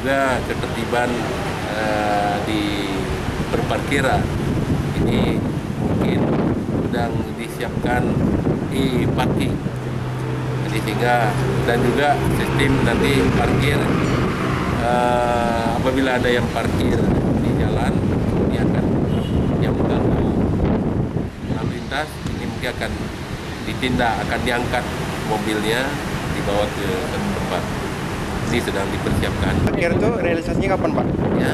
juga ketertiban di berparkiran. Ini mungkin sedang disiapkan e-parking. Jadi sehingga dan juga sistem nanti parkir apabila ada yang parkir di jalan ini akan yang mengganggu lalu lintas, ini mungkin akan ditindak, akan diangkat mobilnya dibawa ke satu tempat. Ini sedang dipersiapkan. Parkir itu realisasinya kapan, Pak? Ya.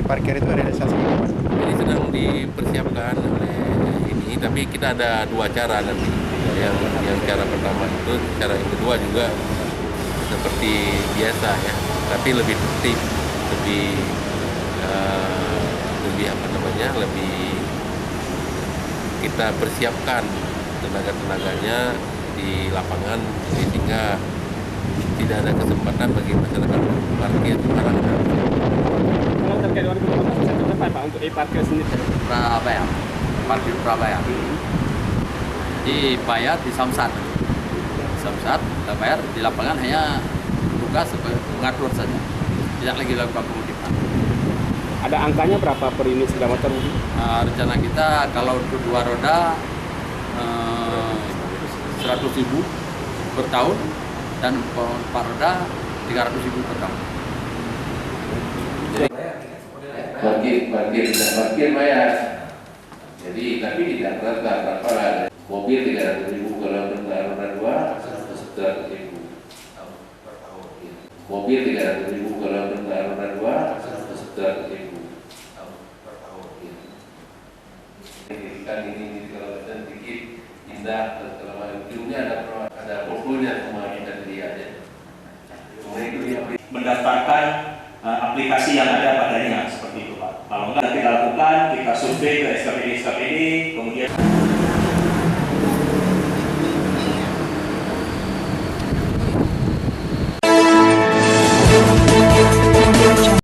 Parkir itu realisasinya kapan? Ini sedang dipersiapkan oleh ini, tapi kita ada dua cara nanti. Yang cara pertama itu, cara yang kedua juga seperti biasa ya, tapi lebih tertib, lebih kita persiapkan tenaga-tenaganya di lapangan, sehingga tidak ada kesempatan bagi masyarakat parkir sembarangan. Kalau terkait 2018 bisa tercapai Pak untuk e-parkir sendiri? Surabaya, parkir Surabaya. Dibayar di Samsat, kita bayar di lapangan hanya tugas sebagai pengatur saja, tidak lagi lakukan pengutipan. Ada angkanya berapa per unit sepeda motor? Rencana kita kalau untuk 2 roda 100.000 per tahun dan 4 roda 300.000 per tahun. Parkir bayar. Jadi tapi tidak berapa mobil 300.000, kalau roda 2 100.000. Mobil 300.000, kalau roda 2 100.000. Kan ini kalau sedikit indah, kalau ujungnya ada fotonya semua kita lihat ya. Mendaftarkan aplikasi yang ada padanya seperti itu Pak. Kalau enggak kita lakukan, kita survei ke SKPD, kemudian